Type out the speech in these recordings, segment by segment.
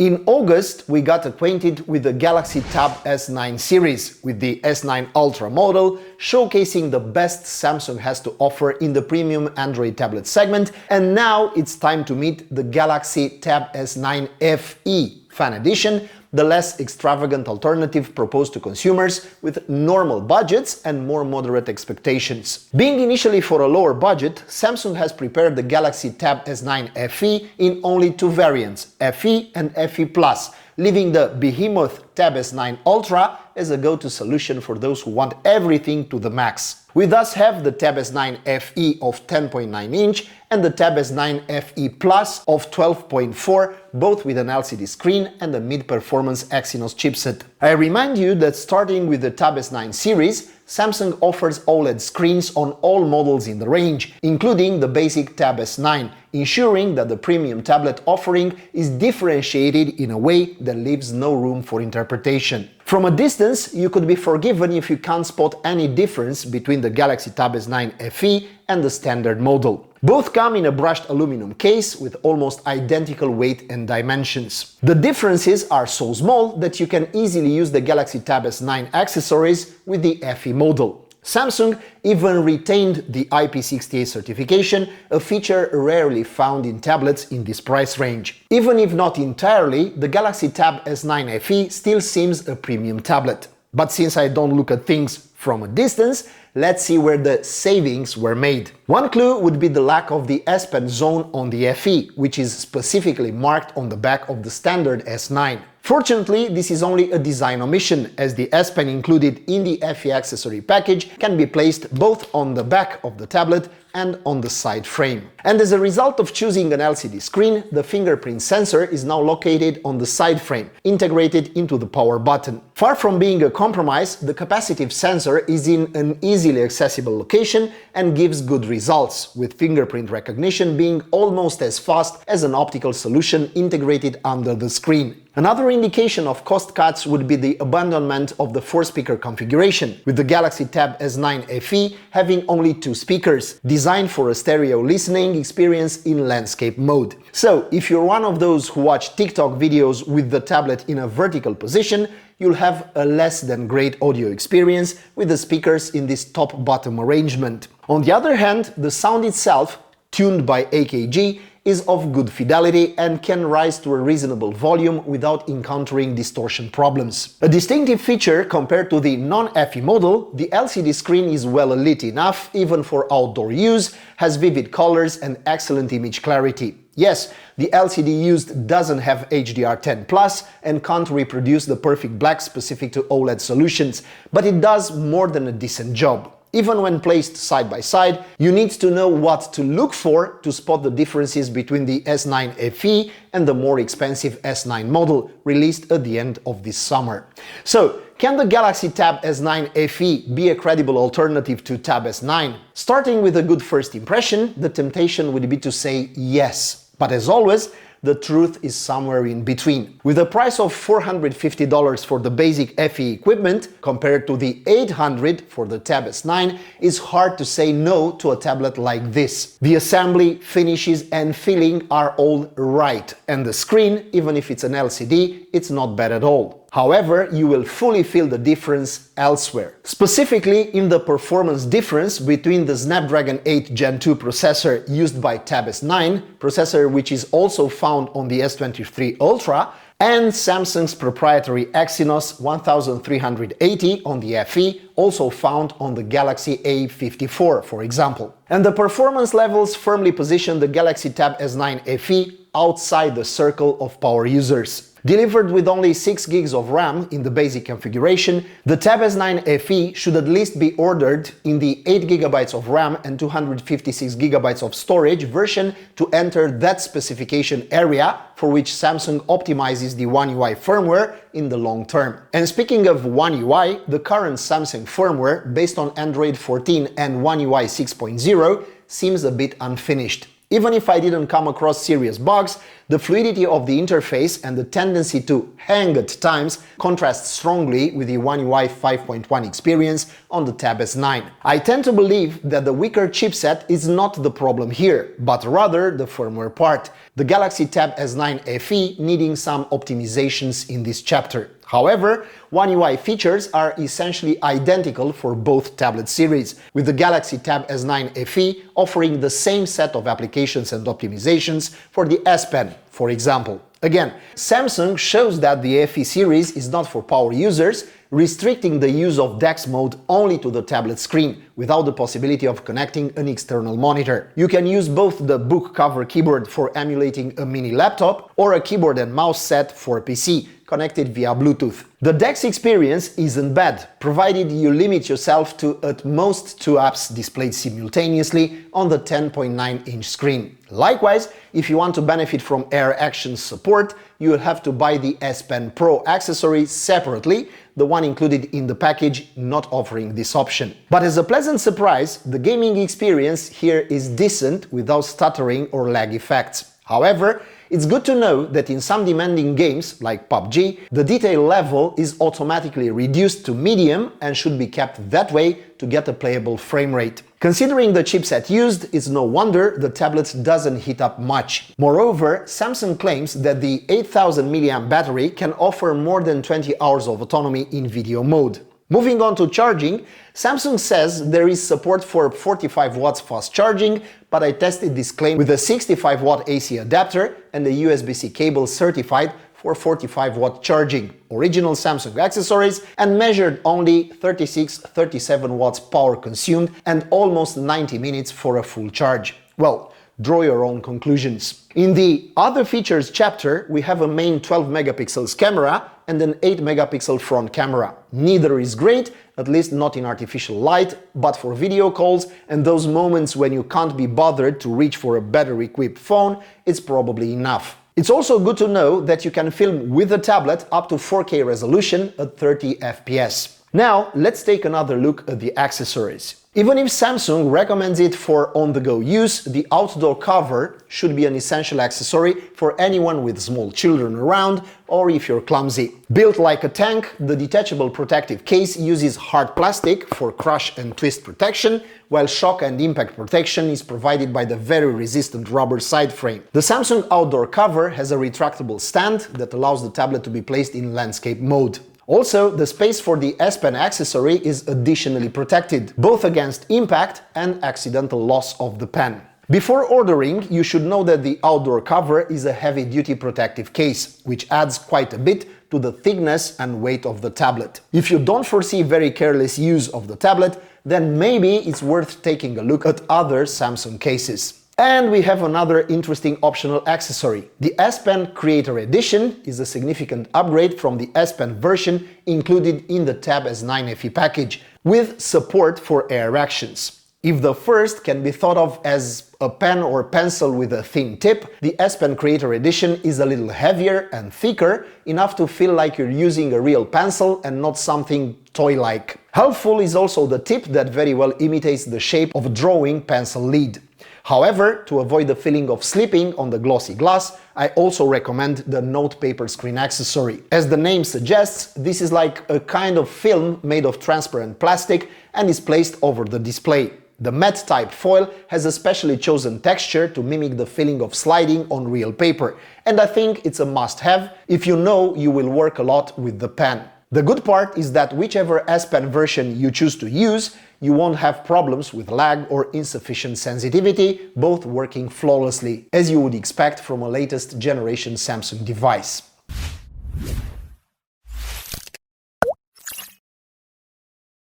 In August, we got acquainted with the Galaxy Tab S9 series, with the S9 Ultra model, showcasing the best Samsung has to offer in the premium Android tablet segment, and now it's time to meet the Galaxy Tab S9 FE Fan Edition, the less extravagant alternative proposed to consumers with normal budgets and more moderate expectations. Being initially for a lower budget, Samsung has prepared the Galaxy Tab S9 FE in only two variants, FE and FE Plus, leaving the behemoth Tab S9 Ultra as a go-to solution for those who want everything to the max. We thus have the Tab S9 FE of 10.9 inch and the Tab S9 FE Plus of 12.4, both with an LCD screen and a mid-performance Exynos chipset. I remind you that starting with the Tab S9 series, Samsung offers OLED screens on all models in the range, including the basic Tab S9, ensuring that the premium tablet offering is differentiated in a way that leaves no room for interpretation. From a distance, you could be forgiven if you can't spot any difference between the Galaxy Tab S9 FE and the standard model. Both come in a brushed aluminum case with almost identical weight and dimensions. The differences are so small that you can easily use the Galaxy Tab S9 accessories with the FE model. Samsung even retained the IP68 certification, a feature rarely found in tablets in this price range. Even if not entirely, the Galaxy Tab S9 FE still seems a premium tablet. But since I don't look at things from a distance, let's see where the savings were made. One clue would be the lack of the S Pen zone on the FE, which is specifically marked on the back of the standard S9. Fortunately, this is only a design omission, as the S Pen included in the FE accessory package can be placed both on the back of the tablet and on the side frame. And as a result of choosing an LCD screen, the fingerprint sensor is now located on the side frame, integrated into the power button. Far from being a compromise, the capacitive sensor is in an easily accessible location and gives good results, with fingerprint recognition being almost as fast as an optical solution integrated under the screen. Another indication of cost cuts would be the abandonment of the 4-speaker configuration, with the Galaxy Tab S9 FE having only 2 speakers, designed for a stereo listening experience in landscape mode. So, if you're one of those who watch TikTok videos with the tablet in a vertical position, you'll have a less than great audio experience with the speakers in this top-bottom arrangement. On the other hand, the sound itself, tuned by AKG, is of good fidelity and can rise to a reasonable volume without encountering distortion problems. A distinctive feature compared to the non-FE model, the LCD screen is well lit enough even for outdoor use, has vivid colors and excellent image clarity. Yes, the LCD used doesn't have HDR10+ and can't reproduce the perfect black specific to OLED solutions, but it does more than a decent job. Even when placed side by side, you need to know what to look for to spot the differences between the S9 FE and the more expensive S9 model, released at the end of this summer. So, can the Galaxy Tab S9 FE be a credible alternative to Tab S9? Starting with a good first impression, the temptation would be to say yes. But as always, the truth is somewhere in between. With a price of $450 for the basic FE equipment, compared to the $800 for the Tab S9, it's hard to say no to a tablet like this. The assembly, finishes and feeling are all right, and the screen, even if it's an LCD, it's not bad at all. However, you will fully feel the difference elsewhere. Specifically in the performance difference between the Snapdragon 8 Gen 2 processor used by Tab S9, processor which is also found on the S23 Ultra, and Samsung's proprietary Exynos 1380 on the FE, also found on the Galaxy A54, for example. And the performance levels firmly position the Galaxy Tab S9 FE outside the circle of power users. Delivered with only 6 GB of RAM in the basic configuration, the Tab S9 FE should at least be ordered in the 8 GB of RAM and 256 GB of storage version to enter that specification area for which Samsung optimizes the One UI firmware in the long term. And speaking of One UI, the current Samsung firmware based on Android 14 and One UI 6.0 seems a bit unfinished. Even if I didn't come across serious bugs, the fluidity of the interface and the tendency to hang at times contrast strongly with the One UI 5.1 experience on the Tab S9. I tend to believe that the weaker chipset is not the problem here, but rather the firmware part, the Galaxy Tab S9 FE needing some optimizations in this chapter. However, One UI features are essentially identical for both tablet series, with the Galaxy Tab S9 FE offering the same set of applications and optimizations for the S Pen, for example. Again, Samsung shows that the FE series is not for power users, restricting the use of DeX mode only to the tablet screen, without the possibility of connecting an external monitor. You can use both the book cover keyboard for emulating a mini laptop or a keyboard and mouse set for PC, connected via Bluetooth. The DeX experience isn't bad, provided you limit yourself to at most 2 apps displayed simultaneously on the 10.9-inch screen. Likewise, if you want to benefit from Air Actions support, you will have to buy the S Pen Pro accessory separately, the one included in the package not offering this option. But as a pleasant surprise, the gaming experience here is decent without stuttering or lag effects. However, it's good to know that in some demanding games, like PUBG, the detail level is automatically reduced to medium and should be kept that way to get a playable frame rate. Considering the chipset used, it's no wonder the tablet doesn't heat up much. Moreover, Samsung claims that the 8000 mAh battery can offer more than 20 hours of autonomy in video mode. Moving on to charging, Samsung says there is support for 45 watts fast charging, but I tested this claim with a 65 watt AC adapter and a USB-C cable certified for 45 watt charging, original Samsung accessories, and measured only 36-37 watts power consumed and almost 90 minutes for a full charge. Well, draw your own conclusions. In the Other Features chapter, we have a main 12 megapixels camera and an 8 megapixel front camera. Neither is great, at least not in artificial light, but for video calls and those moments when you can't be bothered to reach for a better equipped phone, it's probably enough. It's also good to know that you can film with the tablet up to 4K resolution at 30 FPS. Now, let's take another look at the accessories. Even if Samsung recommends it for on-the-go use, the outdoor cover should be an essential accessory for anyone with small children around or if you're clumsy. Built like a tank, the detachable protective case uses hard plastic for crush and twist protection, while shock and impact protection is provided by the very resistant rubber side frame. The Samsung outdoor cover has a retractable stand that allows the tablet to be placed in landscape mode. Also, the space for the S Pen accessory is additionally protected, both against impact and accidental loss of the pen. Before ordering, you should know that the outdoor cover is a heavy-duty protective case, which adds quite a bit to the thickness and weight of the tablet. If you don't foresee very careless use of the tablet, then maybe it's worth taking a look at other Samsung cases. And we have another interesting optional accessory. The S Pen Creator Edition is a significant upgrade from the S Pen version included in the Tab S9 FE package, with support for Air Actions. If the first can be thought of as a pen or pencil with a thin tip, the S Pen Creator Edition is a little heavier and thicker, enough to feel like you're using a real pencil and not something toy-like. Helpful is also the tip that very well imitates the shape of a drawing pencil lead. However, to avoid the feeling of slipping on the glossy glass, I also recommend the Note Paper Screen accessory. As the name suggests, this is like a kind of film made of transparent plastic and is placed over the display. The matte type foil has a specially chosen texture to mimic the feeling of sliding on real paper, and I think it's a must-have if you know you will work a lot with the pen. The good part is that whichever S Pen version you choose to use, you won't have problems with lag or insufficient sensitivity, both working flawlessly, as you would expect from a latest generation Samsung device.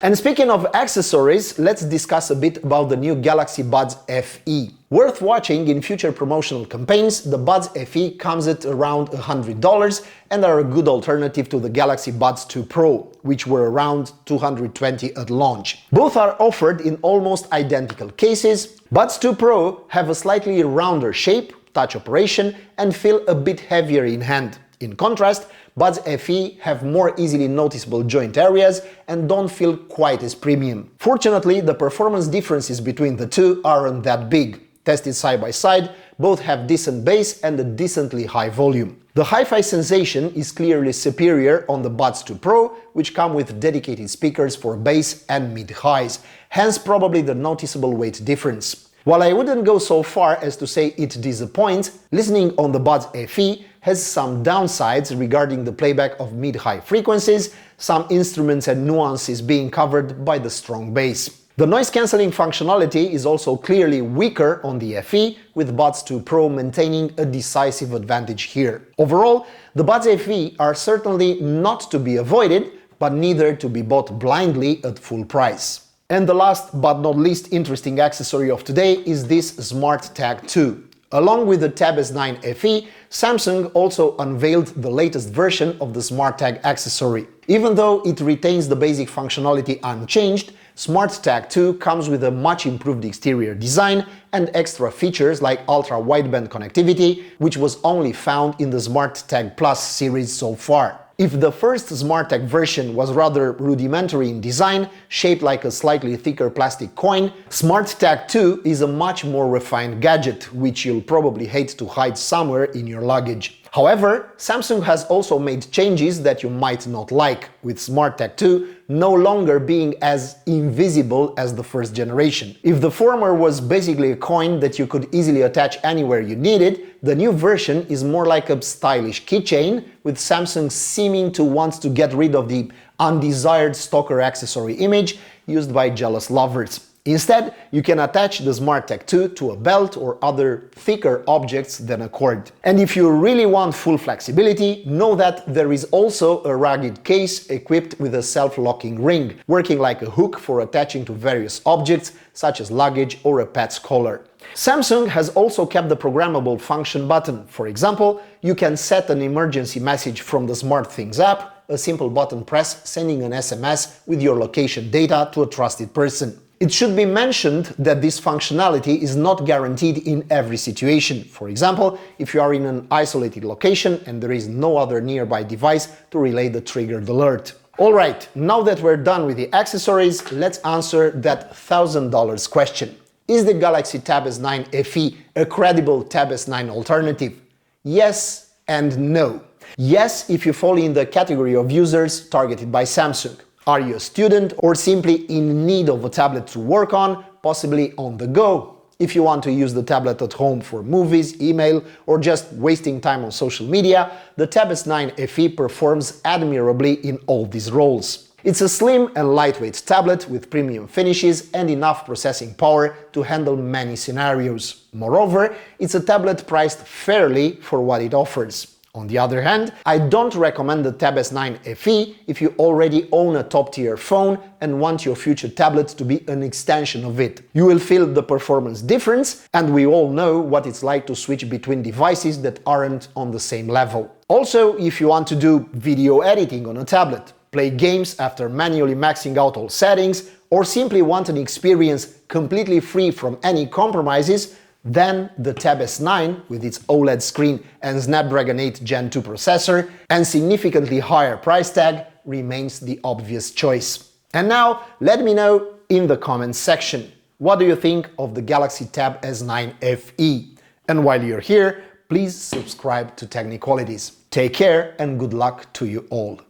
And speaking of accessories, let's discuss a bit about the new Galaxy Buds FE. Worth watching in future promotional campaigns, the Buds FE comes at around $100 and are a good alternative to the Galaxy Buds 2 Pro, which were around $220 at launch. Both are offered in almost identical cases. Buds 2 Pro have a slightly rounder shape, touch operation, and feel a bit heavier in hand. In contrast, Buds FE have more easily noticeable joint areas and don't feel quite as premium. Fortunately, the performance differences between the two aren't that big. Tested side by side, both have decent bass and a decently high volume. The hi-fi sensation is clearly superior on the Buds 2 Pro, which come with dedicated speakers for bass and mid-highs, hence probably the noticeable weight difference. While I wouldn't go so far as to say it disappoints, listening on the Buds FE has some downsides regarding the playback of mid-high frequencies, some instruments and nuances being covered by the strong bass. The noise-cancelling functionality is also clearly weaker on the FE, with Buds 2 Pro maintaining a decisive advantage here. Overall, the Buds FE are certainly not to be avoided, but neither to be bought blindly at full price. And the last but not least interesting accessory of today is this Smart Tag 2. Along with the Tab S9 FE, Samsung also unveiled the latest version of the Smart Tag accessory. Even though it retains the basic functionality unchanged, Smart Tag 2 comes with a much improved exterior design and extra features like ultra-wideband connectivity, which was only found in the Smart Tag Plus series so far. If the first Smart Tag version was rather rudimentary in design, shaped like a slightly thicker plastic coin, Smart Tag 2 is a much more refined gadget, which you'll probably hate to hide somewhere in your luggage. However, Samsung has also made changes that you might not like, with Smart Tag 2 no longer being as invisible as the first generation. If the former was basically a coin that you could easily attach anywhere you needed, the new version is more like a stylish keychain, with Samsung seeming to want to get rid of the undesired stalker accessory image used by jealous lovers. Instead, you can attach the Smart Tag 2 to a belt or other thicker objects than a cord. And if you really want full flexibility, know that there is also a rugged case equipped with a self-locking ring, working like a hook for attaching to various objects, such as luggage or a pet's collar. Samsung has also kept the programmable function button. For example, you can set an emergency message from the SmartThings app, a simple button press sending an SMS with your location data to a trusted person. It should be mentioned that this functionality is not guaranteed in every situation. For example, if you are in an isolated location and there is no other nearby device to relay the triggered alert. Alright, now that we're done with the accessories, let's answer that $1,000 question. Is the Galaxy Tab S9 FE a credible Tab S9 alternative? Yes and no. Yes, if you fall in the category of users targeted by Samsung. Are you a student or simply in need of a tablet to work on, possibly on the go? If you want to use the tablet at home for movies, email, or just wasting time on social media, the Tab S9 FE performs admirably in all these roles. It's a slim and lightweight tablet with premium finishes and enough processing power to handle many scenarios. Moreover, it's a tablet priced fairly for what it offers. On the other hand, I don't recommend the Tab S9 FE if you already own a top-tier phone and want your future tablet to be an extension of it. You will feel the performance difference, and we all know what it's like to switch between devices that aren't on the same level. Also, if you want to do video editing on a tablet, play games after manually maxing out all settings, or simply want an experience completely free from any compromises, then the Tab S9, with its OLED screen and Snapdragon 8 Gen 2 processor and significantly higher price tag, remains the obvious choice. And now, let me know in the comments section, what do you think of the Galaxy Tab S9 FE? And while you're here, please subscribe to Techniqualities. Take care and good luck to you all.